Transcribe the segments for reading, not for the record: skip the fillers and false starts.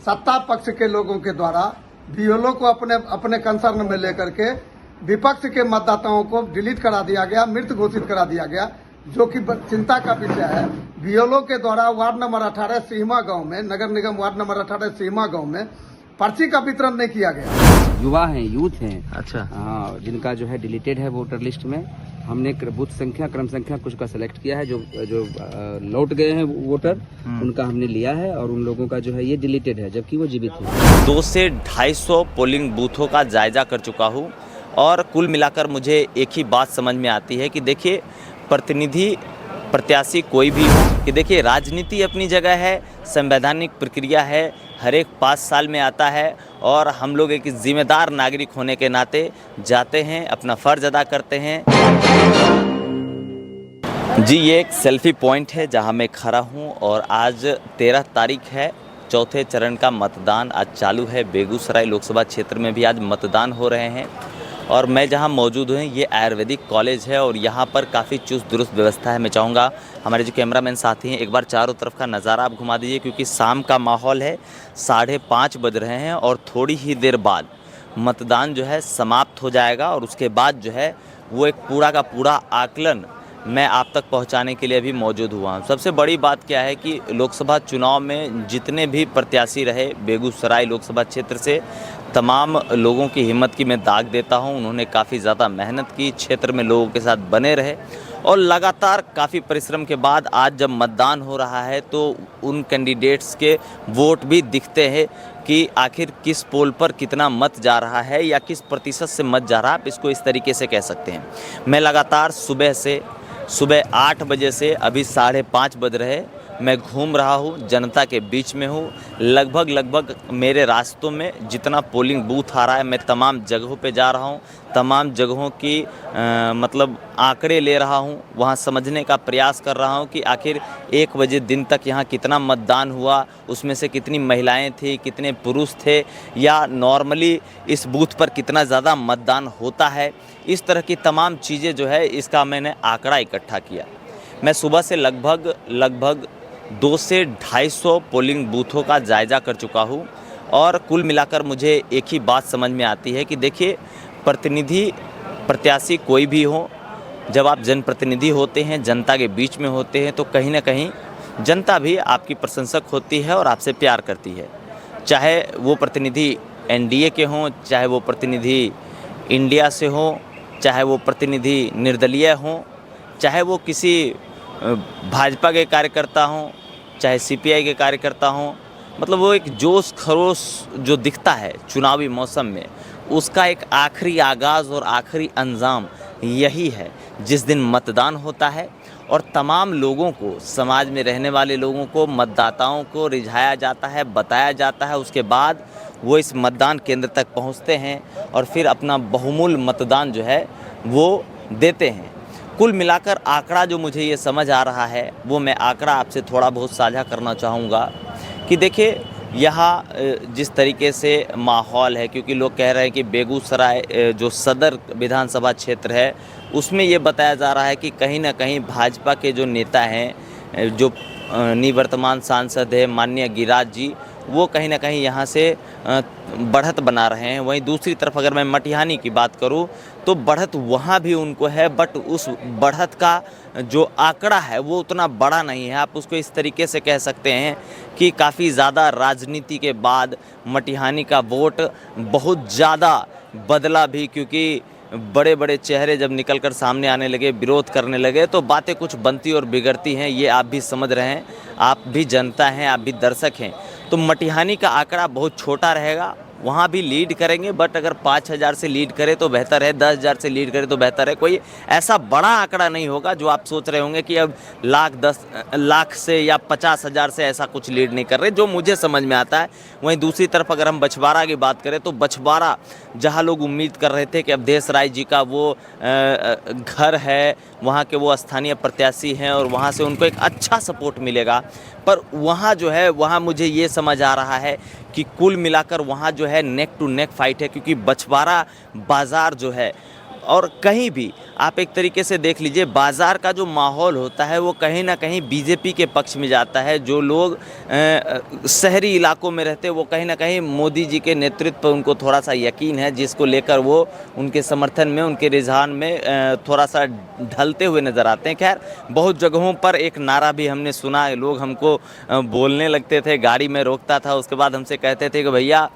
सत्ता पक्ष के लोगों के द्वारा बीएलओ को अपने अपने कंसर्न में लेकर के विपक्ष के मतदाताओं को डिलीट करा दिया गया, मृत घोषित करा दिया गया, जो कि चिंता का विषय है। बीएलओ के द्वारा वार्ड नंबर 18 सीमा गांव में, नगर निगम वार्ड नंबर 18 सीमा गांव में पर्ची का वितरण नहीं किया गया। युवा हैं, यूथ हैं, अच्छा, हाँ, जिनका जो है डिलीटेड है वोटर लिस्ट में। हमने बूथ संख्या, क्रम संख्या कुछ का सिलेक्ट किया है, जो लौट गए हैं वोटर, उनका हमने लिया है, और उन लोगों का जो है ये डिलीटेड है, जबकि वो जीवित हैं। 200 से 250 पोलिंग बूथों का जायजा कर चुका हूँ, और कुल मिलाकर मुझे एक ही बात समझ में आती है कि देखिए, प्रत्याशी कोई भी हो, कि देखिए राजनीति अपनी जगह है, संवैधानिक प्रक्रिया है, हर एक 5 साल में आता है, और हम लोग एक जिम्मेदार नागरिक होने के नाते जाते हैं, अपना फ़र्ज अदा करते हैं। जी, ये एक सेल्फी पॉइंट है जहां मैं खड़ा हूं, और आज 13 तारीख है, चौथे चरण का मतदान आज चालू है। बेगूसराय लोकसभा क्षेत्र में भी आज मतदान हो रहे हैं, और मैं जहां मौजूद हूं ये आयुर्वेदिक कॉलेज है, और यहां पर काफ़ी चुस्त दुरुस्त व्यवस्था है। मैं चाहूँगा हमारे जो कैमरामैन साथी हैं एक बार चारों तरफ का नज़ारा आप घुमा दीजिए, क्योंकि शाम का माहौल है, 5:30 बज रहे हैं, और थोड़ी ही देर बाद मतदान जो है समाप्त हो जाएगा, और उसके बाद जो है वो एक पूरा का पूरा आकलन मैं आप तक पहुंचाने के लिए भी मौजूद हुआ हूं। सबसे बड़ी बात क्या है कि लोकसभा चुनाव में जितने भी प्रत्याशी रहे बेगूसराय लोकसभा क्षेत्र से, तमाम लोगों की हिम्मत की मैं दाग देता हूं। उन्होंने काफ़ी ज़्यादा मेहनत की, क्षेत्र में लोगों के साथ बने रहे, और लगातार काफ़ी परिश्रम के बाद आज जब मतदान हो रहा है तो उन कैंडिडेट्स के वोट भी दिखते हैं कि आखिर किस पोल पर कितना मत जा रहा है, या किस प्रतिशत से मत जा रहा है, आप इसको इस तरीके से कह सकते हैं। मैं लगातार सुबह 8 बजे से अभी 5:30 बज रहे, मैं घूम रहा हूँ, जनता के बीच में हूँ। लगभग मेरे रास्तों में जितना पोलिंग बूथ आ रहा है, मैं तमाम जगहों पे जा रहा हूँ, तमाम जगहों की मतलब आंकड़े ले रहा हूँ, वहाँ समझने का प्रयास कर रहा हूँ कि आखिर 1 बजे दिन तक यहाँ कितना मतदान हुआ, उसमें से कितनी महिलाएं थी, कितने पुरुष थे, या नॉर्मली इस बूथ पर कितना ज़्यादा मतदान होता है। इस तरह की तमाम चीज़ें जो है इसका मैंने आंकड़ा इकट्ठा किया। मैं सुबह से लगभग 200 से 250 पोलिंग बूथों का जायजा कर चुका हूं, और कुल मिलाकर मुझे एक ही बात समझ में आती है कि देखिए, प्रत्याशी कोई भी हो, जब आप जनप्रतिनिधि होते हैं, जनता के बीच में होते हैं, तो कहीं ना कहीं जनता भी आपकी प्रशंसक होती है और आपसे प्यार करती है। चाहे वो प्रतिनिधि एनडीए के हों, चाहे वो प्रतिनिधि इंडिया से हों, चाहे वो प्रतिनिधि निर्दलीय हों, चाहे वो किसी भाजपा के कार्यकर्ता हों, चाहे सीपीआई के कार्यकर्ता हों, मतलब वो एक जोश खरोश जो दिखता है चुनावी मौसम में, उसका एक आखिरी आगाज़ और आखिरी अंजाम यही है जिस दिन मतदान होता है, और तमाम लोगों को, समाज में रहने वाले लोगों को, मतदाताओं को रिझाया जाता है, बताया जाता है। उसके बाद वो इस मतदान केंद्र तक पहुंचते हैं, और फिर अपना बहुमूल्य मतदान जो है वो देते हैं। कुल मिलाकर आंकड़ा जो मुझे ये समझ आ रहा है, वो मैं आंकड़ा आपसे थोड़ा बहुत साझा करना चाहूँगा कि देखिए, यहाँ जिस तरीके से माहौल है, क्योंकि लोग कह रहे हैं कि बेगूसराय जो सदर विधानसभा क्षेत्र है, उसमें ये बताया जा रहा है कि कहीं ना कहीं भाजपा के जो नेता हैं, जो निवर्तमान सांसद है माननीय गिरिराज जी, वो कहीं ना कहीं यहाँ से बढ़त बना रहे हैं। वहीं दूसरी तरफ अगर मैं मटिहानी की बात करूँ तो बढ़त वहाँ भी उनको है, बट उस बढ़त का जो आंकड़ा है वो उतना बड़ा नहीं है। आप उसको इस तरीके से कह सकते हैं कि काफ़ी ज़्यादा राजनीति के बाद मटिहानी का वोट बहुत ज़्यादा बदला भी, क्योंकि बड़े बड़े चेहरे जब निकलकर सामने आने लगे, विरोध करने लगे, तो बातें कुछ बनती और बिगड़ती हैं। ये आप भी समझ रहे हैं, आप भी जनता हैं, आप भी दर्शक हैं। तो मटिहानी का आंकड़ा बहुत छोटा रहेगा, वहाँ भी लीड करेंगे, बट अगर 5,000 से लीड करे तो बेहतर है, 10,000 से लीड करे तो बेहतर है। कोई ऐसा बड़ा आंकड़ा नहीं होगा जो आप सोच रहे होंगे कि अब 10 लाख से या 50,000 से ऐसा कुछ लीड नहीं कर रहे, जो मुझे समझ में आता है। वहीं दूसरी तरफ अगर हम बछवाड़ा की बात करें तो बछवाड़ा, जहाँ लोग उम्मीद कर रहे थे कि अवधेश राय जी का वो घर है, वहाँ के वो स्थानीय प्रत्याशी हैं और वहाँ से उनको एक अच्छा सपोर्ट मिलेगा, पर वहाँ जो है, वहाँ मुझे ये समझ आ रहा है कि कुल मिलाकर वहाँ जो है नेक टू नेक फाइट है, क्योंकि बछवाड़ा बाज़ार जो है और कहीं भी आप एक तरीके से देख लीजिए, बाज़ार का जो माहौल होता है वो कहीं ना कहीं बीजेपी के पक्ष में जाता है। जो लोग शहरी इलाकों में रहते हैं वो कहीं ना कहीं मोदी जी के नेतृत्व पर उनको थोड़ा सा यकीन है, जिसको लेकर वो उनके समर्थन में, उनके रुझान में थोड़ा सा ढलते हुए नज़र आते हैं। खैर, बहुत जगहों पर एक नारा भी हमने सुना, लोग हमको बोलने लगते थे, गाड़ी में रोकता था, उसके बाद हमसे कहते थे कि भैया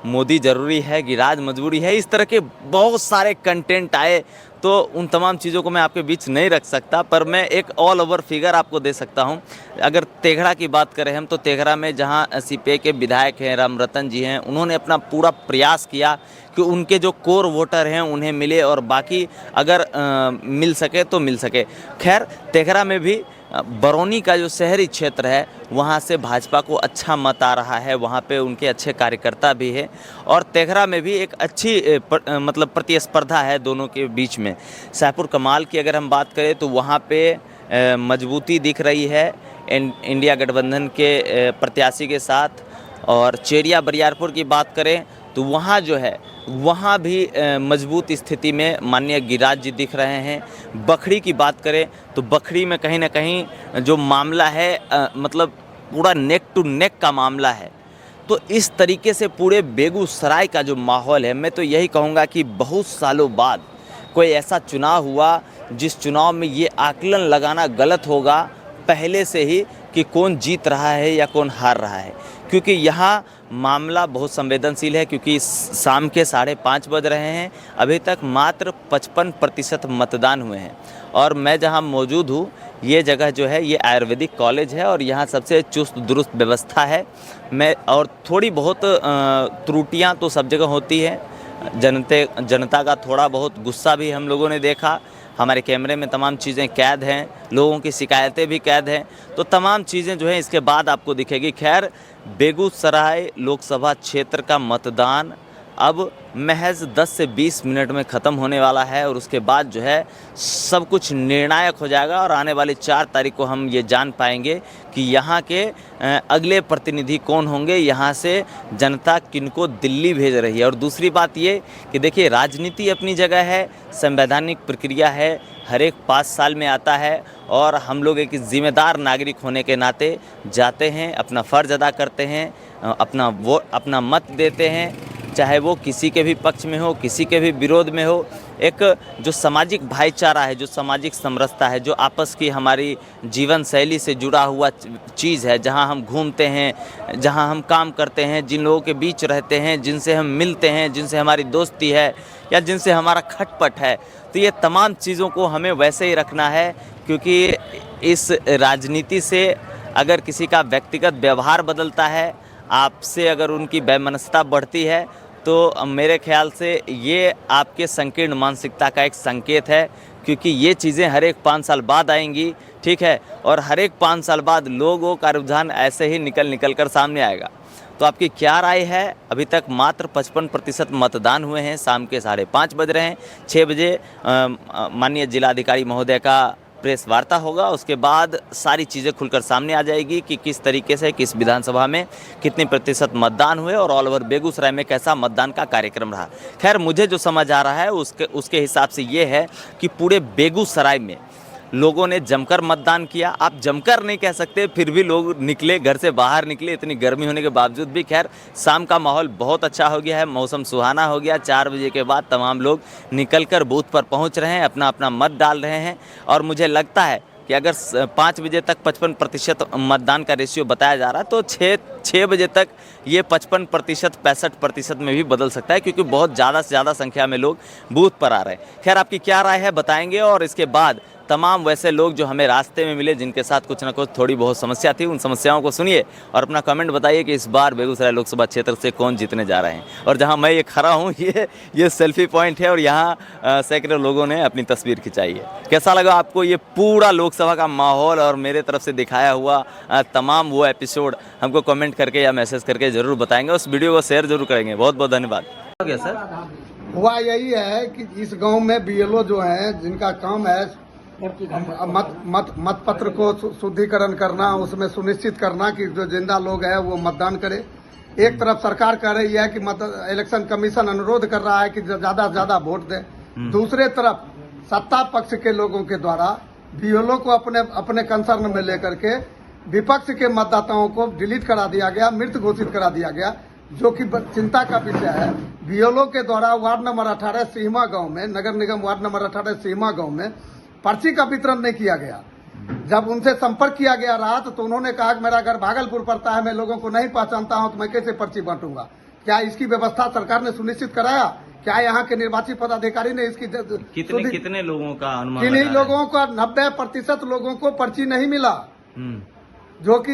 मोदी ज़रूरी है कि राज मजबूरी है। इस तरह के बहुत सारे कंटेंट आए, तो उन तमाम चीज़ों को मैं आपके बीच नहीं रख सकता, पर मैं एक ऑल ओवर फिगर आपको दे सकता हूं। अगर तेघड़ा की बात करें हम, तो तेघड़ा में जहां सीपीआई के विधायक हैं रामरतन जी हैं, उन्होंने अपना पूरा प्रयास किया कि उनके जो कोर वोटर हैं उन्हें मिले, और बाकी अगर मिल सके तो मिल सके। खैर, तेघड़ा में भी बरौनी का जो शहरी क्षेत्र है वहाँ से भाजपा को अच्छा मत आ रहा है, वहाँ पे उनके अच्छे कार्यकर्ता भी है, और तेघड़ा में भी एक अच्छी मतलब प्रतिस्पर्धा है दोनों के बीच में। शाहपुर कमाल की अगर हम बात करें तो वहाँ पे मजबूती दिख रही है इंडिया गठबंधन के प्रत्याशी के साथ। और चेरिया बरियारपुर की बात करें तो वहाँ जो है वहाँ भी मजबूत स्थिति में माननीय गिरिराज जी दिख रहे हैं। बखरी की बात करें तो बखरी में कहीं ना कहीं जो मामला है मतलब पूरा नेक टू नेक का मामला है। तो इस तरीके से पूरे बेगूसराय का जो माहौल है, मैं तो यही कहूँगा कि बहुत सालों बाद कोई ऐसा चुनाव हुआ जिस चुनाव में ये आकलन लगाना गलत होगा पहले से ही कि कौन जीत रहा है या कौन हार रहा है, क्योंकि यहाँ मामला बहुत संवेदनशील है। क्योंकि शाम के 5:30 बज रहे हैं, अभी तक मात्र 55% मतदान हुए हैं। और मैं जहाँ मौजूद हूँ, ये जगह जो है ये आयुर्वेदिक कॉलेज है और यहाँ सबसे चुस्त दुरुस्त व्यवस्था है। और थोड़ी बहुत त्रुटियाँ तो सब जगह होती है। जनता का थोड़ा बहुत गुस्सा भी हम लोगों ने देखा। हमारे कैमरे में तमाम चीज़ें कैद हैं, लोगों की शिकायतें भी कैद हैं, तो तमाम चीज़ें जो हैं इसके बाद आपको दिखेगी। खैर, बेगूसराय लोकसभा क्षेत्र का मतदान अब महज 10 से 20 मिनट में ख़त्म होने वाला है, और उसके बाद जो है सब कुछ निर्णायक हो जाएगा, और आने वाली 4 तारीख को हम ये जान पाएंगे कि यहाँ के अगले प्रतिनिधि कौन होंगे, यहाँ से जनता किनको दिल्ली भेज रही है। और दूसरी बात ये कि देखिए, राजनीति अपनी जगह है, संवैधानिक प्रक्रिया है, हर एक 5 साल में आता है, और हम लोग एक जिम्मेदार नागरिक होने के नाते जाते हैं, अपना फ़र्ज़ अदा करते हैं, अपना मत देते हैं, चाहे वो किसी के भी पक्ष में हो, किसी के भी विरोध में हो। एक जो सामाजिक भाईचारा है, जो सामाजिक समरसता है, जो आपस की हमारी जीवन शैली से जुड़ा हुआ चीज़ है, जहां हम घूमते हैं, जहां हम काम करते हैं, जिन लोगों के बीच रहते हैं, जिनसे हम मिलते हैं, जिनसे हमारी दोस्ती है या जिनसे हमारा खटपट है, तो ये तमाम चीज़ों को हमें वैसे ही रखना है। क्योंकि इस राजनीति से अगर किसी का व्यक्तिगत व्यवहार बदलता है, आपसे अगर उनकी वैमनस्यता बढ़ती है, तो मेरे ख्याल से ये आपके संकीर्ण मानसिकता का एक संकेत है। क्योंकि ये चीज़ें हर एक 5 साल बाद आएंगी, ठीक है, और हर एक 5 साल बाद लोगों का रुझान ऐसे ही निकल कर सामने आएगा। तो आपकी क्या राय है? अभी तक मात्र 55% मतदान हुए हैं, शाम के 5:30 बज रहे हैं। 6 बजे माननीय जिलाधिकारी महोदय का प्रेस वार्ता होगा, उसके बाद सारी चीज़ें खुलकर सामने आ जाएगी कि किस तरीके से किस विधानसभा में कितने प्रतिशत मतदान हुए और ऑल ओवर बेगूसराय में कैसा मतदान का कार्यक्रम रहा। खैर, मुझे जो समझ आ रहा है उसके हिसाब से ये है कि पूरे बेगूसराय में लोगों ने जमकर मतदान किया। आप जमकर नहीं कह सकते, फिर भी लोग निकले, घर से बाहर निकले, इतनी गर्मी होने के बावजूद भी। खैर, शाम का माहौल बहुत अच्छा हो गया है, मौसम सुहाना हो गया। 4 बजे के बाद तमाम लोग निकलकर बूथ पर पहुंच रहे हैं, अपना अपना मत डाल रहे हैं। और मुझे लगता है कि अगर 5 बजे तक 55% मतदान का रेशियो बताया जा रहा है, तो 6 बजे तक ये 55% 65% में भी बदल सकता है, क्योंकि बहुत ज़्यादा से ज़्यादा संख्या में लोग बूथ पर आ रहे हैं। खैर, आपकी क्या राय है बताएंगे। और इसके बाद तमाम वैसे लोग जो हमें रास्ते में मिले, जिनके साथ कुछ ना कुछ थोड़ी बहुत समस्या थी, उन समस्याओं को सुनिए और अपना कमेंट बताइए कि इस बार बेगूसराय लोकसभा क्षेत्र से कौन जीतने जा रहे हैं। और जहां मैं ये खड़ा हूं, ये सेल्फी पॉइंट है, और यहाँ सैकड़ों लोगों ने अपनी तस्वीर खिंचाई है। कैसा लगा आपको ये पूरा लोकसभा का माहौल और मेरे तरफ से दिखाया हुआ तमाम वो एपिसोड? हमको कमेंट करके या मैसेज करके ज़रूर बताएंगे। उस वीडियो को शेयर जरूर करेंगे। बहुत बहुत धन्यवाद। हो गया सर? हुआ यही है कि इस गाँव में BLO जो है, जिनका काम है मत पत्र को शुद्धिकरण करना, उसमें सुनिश्चित करना कि जो जिंदा लोग हैं वो मतदान करें। एक तरफ सरकार कह रही है कि इलेक्शन कमीशन अनुरोध कर रहा है कि ज्यादा से ज्यादा वोट दें, दूसरे तरफ सत्ता पक्ष के लोगों के द्वारा बीएलओ को अपने अपने कंसर्न में लेकर के विपक्ष के मतदाताओं को डिलीट करा दिया गया, मृत घोषित करा दिया गया, जो कि चिंता का विषय है। बीएलओ के द्वारा वार्ड नंबर 18 सीमा गांव में, नगर निगम वार्ड नंबर 18 सीमा गांव में पर्ची का वितरण नहीं किया गया। जब उनसे संपर्क किया गया रात, तो उन्होंने कहा कि मेरा घर भागलपुर पड़ता है, मैं लोगों को नहीं पहचानता हूं, तो मैं कैसे पर्ची बांटूंगा। क्या इसकी व्यवस्था सरकार ने सुनिश्चित कराया? क्या यहाँ के निर्वाचित पदाधिकारी ने इसकी कितने लोगों का अनुमान? किन्हीं लोगों का 90% लोगों को पर्ची नहीं मिला, जो कि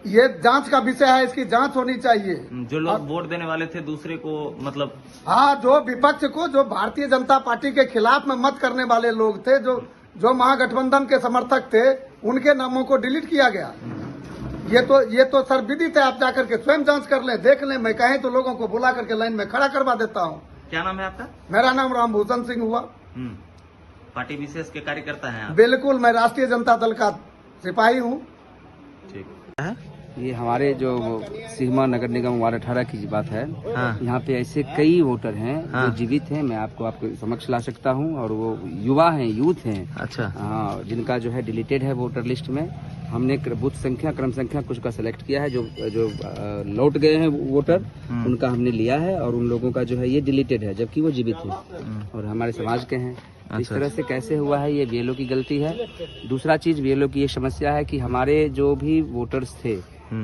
ये जांच का विषय है, इसकी जांच होनी चाहिए। जो लोग वोट देने वाले थे दूसरे को, मतलब हाँ, जो विपक्ष को, जो भारतीय जनता पार्टी के खिलाफ में मत करने वाले लोग थे, जो महागठबंधन के समर्थक थे, उनके नामों को डिलीट किया गया। ये तो सर विदित है, आप जाकर के स्वयं जांच कर लें, देख लें। मैं कहें तो लोगों को बुला करके लाइन में खड़ा करवा देता हूँ। क्या नाम है आपका? मेरा नाम रामभूषण सिंह हुआ। पार्टी विशेष के कार्यकर्ता हैं आप? बिल्कुल, मैं राष्ट्रीय जनता दल का सिपाही हूँ। ठीक है। ये हमारे जो सीमा नगर निगम वार्ड 18 की बात है। हाँ। यहाँ पे ऐसे कई वोटर हैं हाँ। जो जीवित हैं, मैं आपको समक्ष ला सकता हूँ, और वो युवा हैं, यूथ हैं। अच्छा। हाँ, जिनका जो है डिलीटेड है वोटर लिस्ट में। हमने बूथ संख्या, क्रम संख्या कुछ का सिलेक्ट किया है। जो लौट गए हैं वोटर, उनका हमने लिया है, और उन लोगों का जो है ये डिलीटेड है, जबकि वो जीवित है और हमारे समाज के हैं। इस तरह से कैसे हुआ है, ये बीएलओ की गलती है। दूसरा चीज, बीएलओ की ये समस्या है कि हमारे जो भी वोटर्स थे,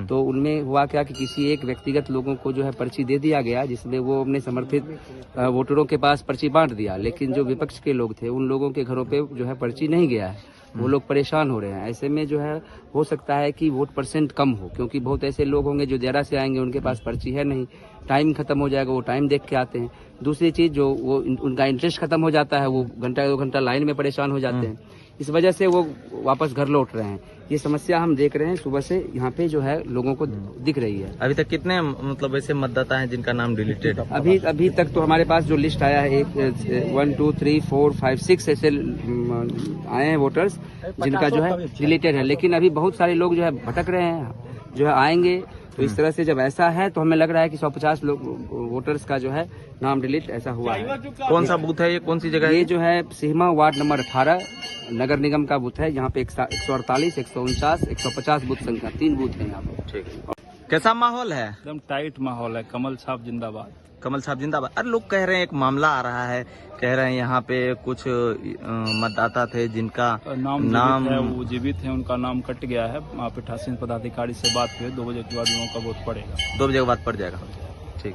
तो उनमें हुआ क्या कि किसी एक व्यक्तिगत लोगों को जो है पर्ची दे दिया गया, जिसमें वो अपने समर्थित वोटरों के पास पर्ची बांट दिया, लेकिन जो विपक्ष के लोग थे, उन लोगों के घरों पे जो है पर्ची नहीं गया है। वो लोग परेशान हो रहे हैं। ऐसे में जो है हो सकता है कि वोट परसेंट कम हो, क्योंकि बहुत ऐसे लोग होंगे जो देरा से आएंगे, उनके पास पर्ची है नहीं, टाइम खत्म हो जाएगा, वो टाइम देख के आते हैं। दूसरी चीज, जो वो उनका इंटरेस्ट खत्म हो जाता है, वो घंटा 2 घंटा लाइन में परेशान हो जाते हैं। इस वजह से वो वापस घर लौट रहे हैं। ये समस्या हम देख रहे हैं सुबह से, यहाँ पे जो है लोगों को दिख रही है। अभी तक कितने मतलब ऐसे मतदाता हैं जिनका नाम डिलीटेड? अभी तक तो हमारे पास जो लिस्ट आया है, 1 2 3 4 5 6 ऐसे आए हैं वोटर्स जिनका जो है डिलीटेड है। लेकिन अभी बहुत सारे लोग जो है भटक रहे हैं, जो है आएंगे। तो इस तरह से जब ऐसा है, तो हमें लग रहा है कि 150 लोग वोटर्स का जो है नाम डिलीट ऐसा हुआ है। कौन सा बूथ है ये, कौन सी जगह है? ये जो है सीमा वार्ड नंबर 18 नगर निगम का बूथ है। यहाँ पे 148, 149, 150 बूथ संख्या, 3 बूथ है यहाँ पे। ठीक। कैसा माहौल है? एकदम टाइट माहौल है। कमल छाप जिंदाबाद। कमल साहब जिंदाबाद। अरे लोग कह रहे हैं, एक मामला आ रहा है, कह रहे हैं यहाँ पे कुछ मतदाता थे जिनका नाम है, वो जीवित है, उनका नाम कट गया है। वहाँ पे पीठासीन पदाधिकारी से बात हुई, 2 बजे के बाद लोगों का वोट पड़ेगा। 2 बजे के बाद पड़ जाएगा। ठीक।